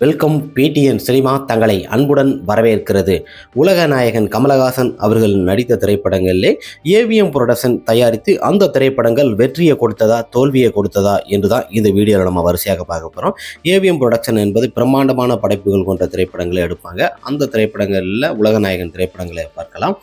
Welcome PTN cinema தங்களை அன்புடன் வரவேற்கிறது. உலக நாயகன் கமலஹாசன் அவர்கள் நடித்த திரைப்படங்களிலே ஏவிஎம் புரொடக்ஷன் தயாரித்து அந்த திரைப்படங்கள் வெற்றியை கொடுத்ததா தோல்வியை கொடுத்ததா என்றுதான் இந்த வீடியோவில் நம்ம வரிசையாக பார்க்க போகிறோம். ஏவிஎம் புரொடக்ஷன் என்பது பிரம்மாண்டமான படைப்புகள் கொண்ட திரைப்படங்களை எடுப்பாங்க. அந்த திரைப்படங்களில் உலக நாயகன் திரைப்படங்களை பார்க்கலாம்.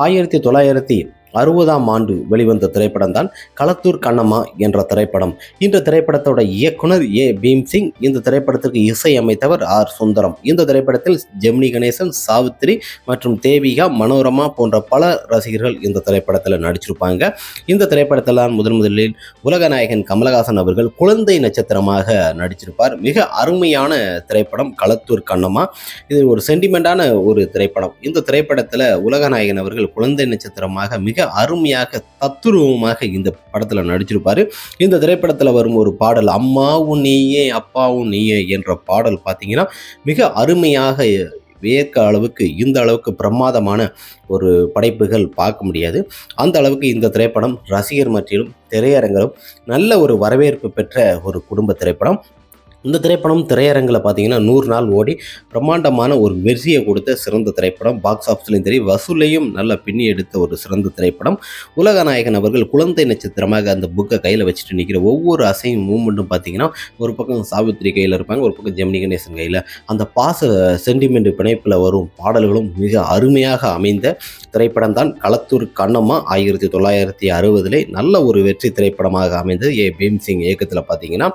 1960ஆம் ஆண்டு வெளிவந்த திரைப்படம் தான் களத்தூர் கண்ணம்மா என்ற திரைப்படம். இந்த திரைப்படத்தோட இயக்குனர் ஏ பீம்சிங். இந்த திரைப்படத்திற்கு இசை அமைத்தவர் ஆர் சுந்தரம். இந்த திரைப்படத்தில் ஜெமினி கணேசன், சாவித்திரி மற்றும் தேவிகா, மனோரமா போன்ற பல ரசிகர்கள் இந்த திரைப்படத்தில் நடிச்சிருப்பாங்க. இந்த திரைப்படத்தில் தான் முதலில் உலக நாயகன் கமலஹாசன் அவர்கள் குழந்தை நட்சத்திரமாக நடிச்சிருப்பார். மிக அருமையான திரைப்படம் களத்தூர் கண்ணம்மா. இது ஒரு சென்டிமெண்டான ஒரு திரைப்படம். இந்த திரைப்படத்தில் உலக நாயகன் அவர்கள் குழந்தை நட்சத்திரமாக மிக அருமையாக தத்துருவமாக இந்த படத்தில் நடிச்சிருப்பாரு. இந்த திரைப்படத்தில் வரும் ஒரு பாடல் அம்மாவும் நீயே அப்பாவும் நீயே என்ற பாடல் பார்த்தீங்கன்னா மிக அருமையாக வியக்க அளவுக்கு இந்த அளவுக்கு பிரமாதமான ஒரு படைப்புகள் பார்க்க முடியாது. அந்த அளவுக்கு இந்த திரைப்படம் ரசிகர் மத்தியிலும் திரையரங்கிலும் நல்ல ஒரு வரவேற்பு பெற்ற ஒரு குடும்ப திரைப்படம். இந்த திரைப்படம் திரையரங்கில் பார்த்தீங்கன்னா 100 நாள் ஓடி பிரம்மாண்டமான ஒரு வெற்றியை கொடுத்த சிறந்த திரைப்படம். பாக்ஸ் ஆஃபீஸ்லையும் சரி வசூலையும் நல்ல பின்னி எடுத்த ஒரு சிறந்த திரைப்படம். உலக நாயகன் அவர்கள் குழந்தை நட்சத்திரமாக அந்த புக்கை கையில் வச்சுட்டு நிற்கிற ஒவ்வொரு அசையும் மூமெண்ட்டும் பார்த்தீங்கன்னா ஒரு பக்கம் சாவித்திரி கையில் இருப்பாங்க, ஒரு பக்கம் ஜெமினி கணேசன் கையில். அந்த பாச சென்டிமெண்ட் பிணைப்பில் வரும் பாடல்களும் மிக அருமையாக அமைந்த திரைப்படம் தான் களத்தூர் கண்ணம்மா. 1960 நல்ல ஒரு வெற்றி திரைப்படமாக அமைந்தது. ஏ பீம்சிங் இயக்கத்தில் பார்த்தீங்கன்னா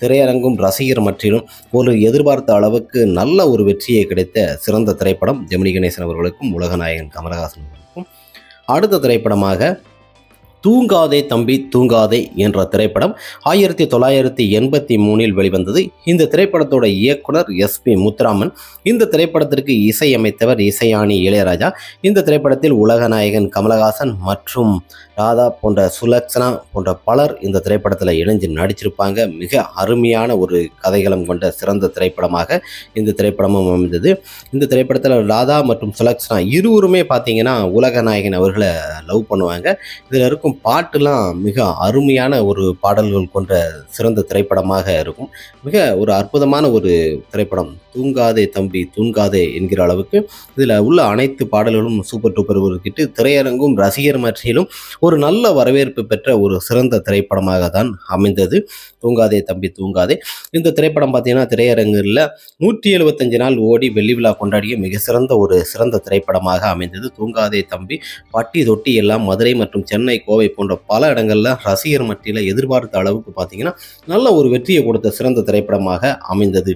திரையரங்கும் ரசிகர் மற்றிலும் ஒரு எதிர்பார்த்த அளவுக்கு நல்ல ஒரு வெற்றியை கிடைத்த சிறந்த திரைப்படம் ஜெமினி கணேசன் அவர்களுக்கும் உலக நாயகன் கமலஹாசன் அவர்களுக்கும். அடுத்த திரைப்படமாக தூங்காதே தம்பி தூங்காதே என்ற திரைப்படம் 1983 வெளிவந்தது. இந்த திரைப்படத்தோட இயக்குனர் எஸ்பி முத்துராமன். இந்த திரைப்படத்திற்கு இசையமைத்தவர் இசையானி இளையராஜா. இந்த திரைப்படத்தில் உலக நாயகன் கமலஹாசன் மற்றும் ராதா போன்ற சுலக்ஷனா போன்ற பலர் இந்த திரைப்படத்தில் இணைஞ்சு நடிச்சிருப்பாங்க. மிக அருமையான ஒரு கதைகளம் கொண்ட சிறந்த திரைப்படமாக இந்த திரைப்படமும் அமைந்தது. இந்த திரைப்படத்தில் ராதா மற்றும் சுலக்ஷனா இருவருமே பார்த்தீங்கன்னா உலக நாயகன் அவர்களை லவ் பண்ணுவாங்க. இதில் இருக்கும் பாட்டுலாம் மிக அருமையான ஒரு பாடல்கள் கொண்ட சிறந்த திரைப்படமாக இருக்கும். மிக ஒரு அற்புதமான ஒரு திரைப்படம். தூங்காதே தம்பி தூங்காதே என்கிற அளவுக்கு இதில் உள்ள அனைத்து பாடல்களும் சூப்பர் டூப்பர் கிட்டு திரையரங்கும் ரசிகர் மற்றிலும் ஒரு நல்ல வரவேற்பு பெற்ற ஒரு சிறந்த திரைப்படமாக தான் அமைந்தது தூங்காதே தம்பி தூங்காதே. இந்த திரைப்படம் பார்த்தீங்கன்னா திரையரங்கில் 175 நாள் ஓடி வெள்ளி விழா கொண்டாடிய மிக சிறந்த ஒரு சிறந்த திரைப்படமாக அமைந்தது தூங்காதே தம்பி. பட்டி தொட்டி எல்லாம் மதுரை மற்றும் சென்னை, கோவை போன்ற பல இடங்களில் ரசிகர் மத்தியில் எதிர்பார்த்த அளவுக்கு பார்த்தீங்கன்னா நல்ல ஒரு வெற்றியை கொடுத்த சிறந்த திரைப்படமாக அமைந்தது.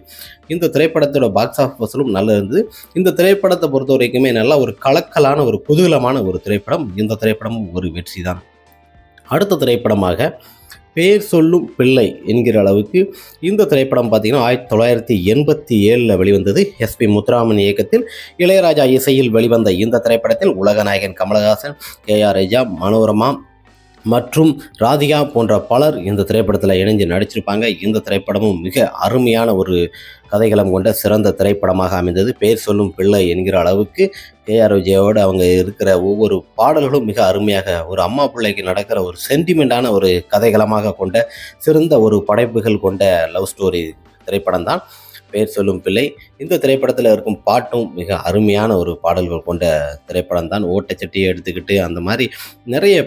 இந்த திரைப்படத்தோட பாக்ஸ் ஆஃபீஸிலும் நல்லா இருந்தது. இந்த திரைப்படத்தை பொறுத்த வரைக்குமே நல்ல ஒரு கலக்கலான ஒரு குதூகலமான ஒரு திரைப்படம். இந்த திரைப்படமும் ஒரு வெற்றி தான். அடுத்த திரைப்படமாக பேர் சொல்லும் பிள்ளை என்கிற அளவுக்கு இந்த திரைப்படம் பார்த்தீங்கன்னா 1987 வெளிவந்தது. எஸ்பி முத்துராமன் இயக்கத்தில் இளையராஜா இசையில் வெளிவந்த இந்த திரைப்படத்தில் உலக நாயகன் கமலஹாசன், KR ராஜா, மனோரமா மற்றும் ராதிகா போன்ற பலர் இந்த திரைப்படத்தில் இணைஞ்சு நடிச்சிருப்பாங்க. இந்த திரைப்படமும் மிக அருமையான ஒரு கதைகளம் கொண்ட சிறந்த திரைப்படமாக அமைந்தது. பேர் சொல்லும் பிள்ளை என்கிற அளவுக்கு KR விஜயோடு அவங்க இருக்கிற ஒவ்வொரு பாடல்களும் மிக அருமையாக ஒரு அம்மா பிள்ளைக்கு நடக்கிற ஒரு சென்டிமெண்டான ஒரு கதைகளமாக கொண்ட சிறந்த ஒரு படைப்புகள் கொண்ட லவ் ஸ்டோரி திரைப்படம் தான் பேர் சொல்லும் பிள்ளை. இந்த திரைப்படத்தில் இருக்கும் பாட்டும் மிக அருமையான ஒரு பாடல்கள் கொண்ட திரைப்படம் தான். ஓட்டச்சட்டியை எடுத்துக்கிட்டு அந்த மாதிரி நிறைய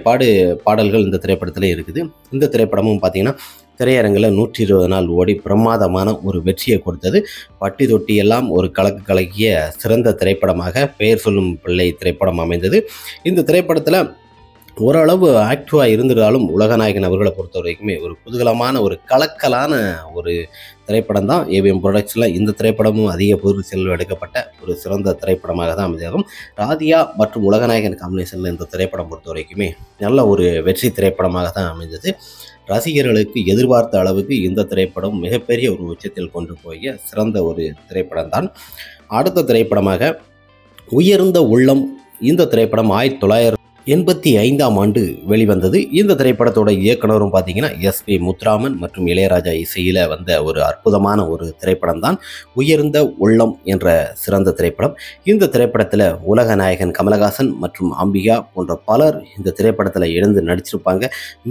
பாடல்கள் இந்த திரைப்படத்தில் இருக்குது. இந்த திரைப்படமும் பார்த்திங்கன்னா திரையரங்கில் 120 நாள் ஓடி பிரமாதமான ஒரு வெற்றியை கொடுத்தது. பட்டி தொட்டி எல்லாம் ஒரு கலக்கிய சிறந்த திரைப்படமாக பெயர் சொல்லும் பிள்ளை திரைப்படம் அமைந்தது. இந்த திரைப்படத்தில் ஓரளவு ஆக்டிவாக இருந்திருந்தாலும் உலகநாயகன் அவர்களை பொறுத்த வரைக்குமே ஒரு குதூகலமான ஒரு கலக்கலான ஒரு திரைப்படம் தான் ஏவிஎம் ப்ரொடக்ஷனில். இந்த திரைப்படமும் அதிக பொருள் செலவு எடுக்கப்பட்ட ஒரு சிறந்த திரைப்படமாக தான் அமைந்தாகும். ராதியா மற்றும் உலகநாயகன் காம்பினேஷனில் இந்த திரைப்படம் பொறுத்த வரைக்குமே நல்ல ஒரு வெற்றி திரைப்படமாக தான் அமைந்தது. ரசிகர்களுக்கு எதிர்பார்த்த அளவுக்கு இந்த திரைப்படம் மிகப்பெரிய ஒரு உச்சத்தில் கொண்டு போய் சிறந்த ஒரு திரைப்படம் தான். அடுத்த திரைப்படமாக உயர்ந்த உள்ளம். இந்த திரைப்படம் 85ஆம் ஆண்டு வெளிவந்தது. இந்த திரைப்படத்தோட இயக்குனரும் பார்த்தீங்கன்னா எஸ்பி முத்துராமன் மற்றும் இளையராஜா இசையில் வந்த ஒரு அற்புதமான ஒரு திரைப்படம் தான் உயர்ந்த உள்ளம் என்ற சிறந்த திரைப்படம். இந்த திரைப்படத்தில் உலக நாயகன் கமலஹாசன் மற்றும் அம்பிகா போன்ற பலர் இந்த திரைப்படத்தில் எழுந்து நடிச்சிருப்பாங்க.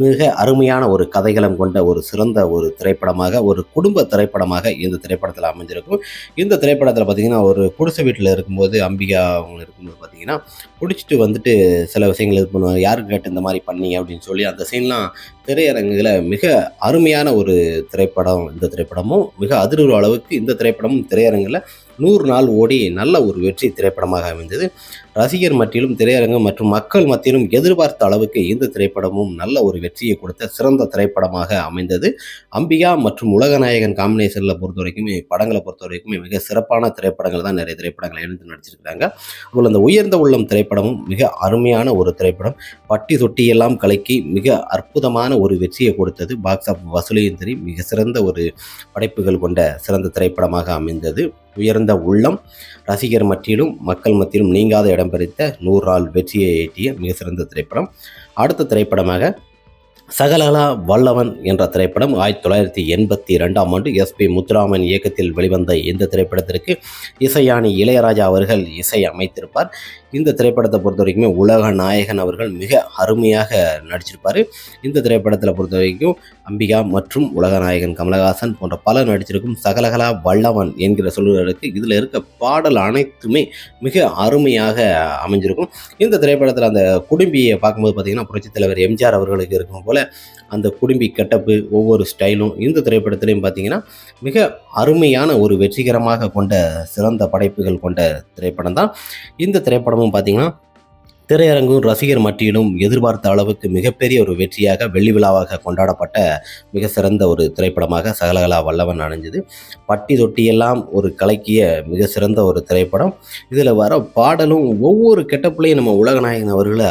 மிக அருமையான ஒரு கதைகளம் கொண்ட ஒரு சிறந்த ஒரு திரைப்படமாக, ஒரு குடும்ப திரைப்படமாக இந்த திரைப்படத்தில் அமைஞ்சிருக்கும். இந்த திரைப்படத்தில் பார்த்தீங்கன்னா ஒரு குடிசை வீட்டில் இருக்கும்போது அம்பிகா அவங்க இருக்கும்போது பார்த்தீங்கன்னா பிடிச்சிட்டு வந்துட்டு சில விஷயங்கள் இது பண்ணுவாங்க. யாருக்கு கேட்டு இந்த மாதிரி பண்ணீங்க அப்படின்னு சொல்லி அந்த சீன்லாம் திரையரங்குகளை மிக அருமையான ஒரு திரைப்படம். இந்த திரைப்படமும் மிக அதிர்வு அளவுக்கு இந்த திரைப்படமும் திரையரங்கில் 100 நாள் ஓடி நல்ல ஒரு வெற்றி திரைப்படமாக அமைந்தது. ரசிகர் மத்தியிலும் திரையரங்கம் மற்றும் மக்கள் மத்தியிலும் எதிர்பார்த்த அளவுக்கு இந்த திரைப்படமும் நல்ல ஒரு வெற்றியை கொடுத்த சிறந்த திரைப்படமாக அமைந்தது. அம்பிகா மற்றும் உலகநாயகன் காம்பினேஷனில் பொறுத்த வரைக்குமே படங்களை பொறுத்த வரைக்குமே மிக சிறப்பான திரைப்படங்கள் தான் நிறைய திரைப்படங்களை எழுந்து நடிச்சிருக்கிறாங்க. அதுபோல் அந்த உயர்ந்த உள்ளம் திரைப்படமும் மிக அருமையான ஒரு திரைப்படம். பட்டி தொட்டியெல்லாம் கலக்கி மிக அற்புதமான ஒரு வெற்றியை கொடுத்தது. பாக்ஸ் ஆஃப் வசூலையும் சரி மிக சிறந்த ஒரு படைப்புகள் கொண்ட சிறந்த திரைப்படமாக அமைந்தது. உயர்ந்த உள்ளம் ரசிகர் மத்தியிலும் மக்கள் மத்தியிலும் நீங்காத இடம் பிடித்த 100 நாள் வெற்றியை ஈட்டிய மிக சிறந்த திரைப்படம். அடுத்த திரைப்படமாக சகலகலா வல்லவன் என்ற திரைப்படம் 1982ஆம் ஆண்டு எஸ்பி முத்துராமன் இயக்கத்தில் வெளிவந்த இந்த திரைப்படத்திற்கு இசையானி இளையராஜா அவர்கள் இசை அமைத்திருப்பார். இந்த திரைப்படத்தை பொறுத்த வரைக்குமே உலக நாயகன் அவர்கள் மிக அருமையாக நடிச்சிருப்பார். இந்த திரைப்படத்தில் பொறுத்த வரைக்கும் அம்பிகா மற்றும் உலக நாயகன் கமலஹாசன் போன்ற பலர் நடிச்சிருக்கும். சகலகலா வல்லவன் என்கிற சொல்லுவதற்கு இதில் இருக்க பாடல் அனைத்துமே மிக அருமையாக அமைஞ்சிருக்கும். இந்த திரைப்படத்தில் அந்த குடும்பியை பார்க்கும்போது பார்த்தீங்கன்னா புரட்சித் தலைவர் எம்ஜிஆர் அவர்களுக்கு இருக்கும் போல அந்த குடும்பி கெட்டப்பு ஒவ்வொரு ஸ்டைலும் இந்த திரைப்படத்திலையும் பார்த்தீங்கன்னா மிக அருமையான ஒரு வெற்றிகரமாக கொண்ட சிறந்த படைப்புகள் கொண்ட திரைப்படம் தான். இந்த திரைப்படமும் பார்த்தீங்கன்னா திரையரங்கும் ரசிகர் மத்தியிலும் எதிர்பார்த்த அளவுக்கு மிகப்பெரிய ஒரு வெற்றியாக வெள்ளி விழாவாக கொண்டாடப்பட்ட மிக சிறந்த ஒரு திரைப்படமாக சகலகலா வல்லவன் அமைஞ்சது. பட்டி தொட்டியெல்லாம் ஒரு கலக்கிய மிக சிறந்த ஒரு திரைப்படம். இதில் வர பாடலும் ஒவ்வொரு கெட்டப்புலையும் நம்ம உலகநாயகன் அவர்களை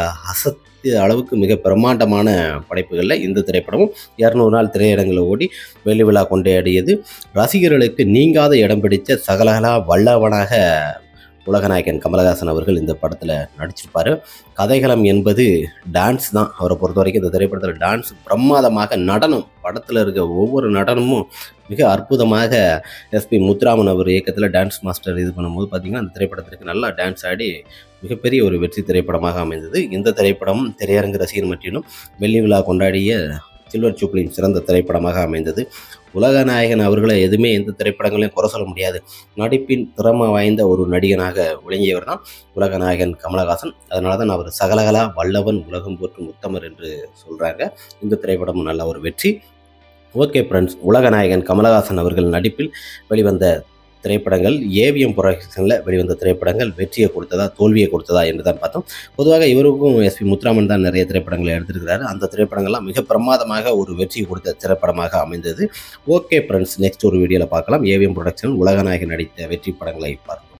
அளவுக்கு மிக பிரம்மாண்டமான படைப்புகளில் இந்த திரைப்படமும் 200 நாள் திரையரங்கில் ஓடி வெள்ளி விழா கொண்டாடியது. ரசிகர்களுக்கு நீங்காத இடம் பிடித்த சகலகலா வல்லவனாக உலகநாயகன் கமலஹாசன் அவர்கள் இந்த படத்தில் நடிச்சிருப்பார். கதைகளம் என்பது டான்ஸ் தான். அவரை பொறுத்த வரைக்கும் இந்த திரைப்படத்தில் டான்ஸ் பிரமாதமாக, நடனம் படத்தில் இருக்க ஒவ்வொரு நடனமும் மிக அற்புதமாக எஸ்பி முத்துராமன் அவர் இயக்கத்தில் டான்ஸ் மாஸ்டர் இது பண்ணும்போது பார்த்திங்கன்னா அந்த திரைப்படத்திற்கு நல்லா டான்ஸ் ஆடி மிகப்பெரிய ஒரு வெற்றி திரைப்படமாக அமைந்தது. இந்த திரைப்படம் திரையரங்கு ரசிகர் மத்தியிலும் வெள்ளி விழா கொண்டாடிய சில்வர் ஜூப்ளியின் சிறந்த திரைப்படமாக அமைந்தது. உலகநாயகன் அவர்களை எதுவுமே எந்த திரைப்படங்களையும் குறை சொல்ல முடியாது. நடிப்பின் திறமை வாய்ந்த ஒரு நடிகனாக விளங்கியவர் தான் உலகநாயகன் கமலஹாசன். அதனால தான் அவர் சகலகலா வல்லவன் உலகம் போற்றும் உத்தமர் என்று சொல்கிறாங்க. இந்த திரைப்படமும் நல்ல ஒரு வெற்றி. ஓகே ஃப்ரெண்ட்ஸ், உலகநாயகன் கமலஹாசன் அவர்கள் நடிப்பில் வெளிவந்த திரைப்படங்கள், ஏவிஎம் ப்ரொடக்ஷனில் வெளிவந்த திரைப்படங்கள் வெற்றியை கொடுத்ததா தோல்வியை கொடுத்ததா என்று தான் பார்த்தோம். பொதுவாக இவருக்கும் எஸ்பி முத்துராமன் தான் நிறைய திரைப்படங்களை எடுத்திருக்கிறாரு. அந்த திரைப்படங்கள்லாம் மிக பிரமாதமாக ஒரு வெற்றி கொடுத்த திரைப்படமாக அமைந்தது. ஓகே ஃப்ரெண்ட்ஸ், நெக்ஸ்ட் ஒரு வீடியோவில் பார்க்கலாம். ஏவிஎம் ப்ரொடக்ஷன் உலகநாயகன் நடித்த வெற்றி படங்களை பார்க்கலாம்.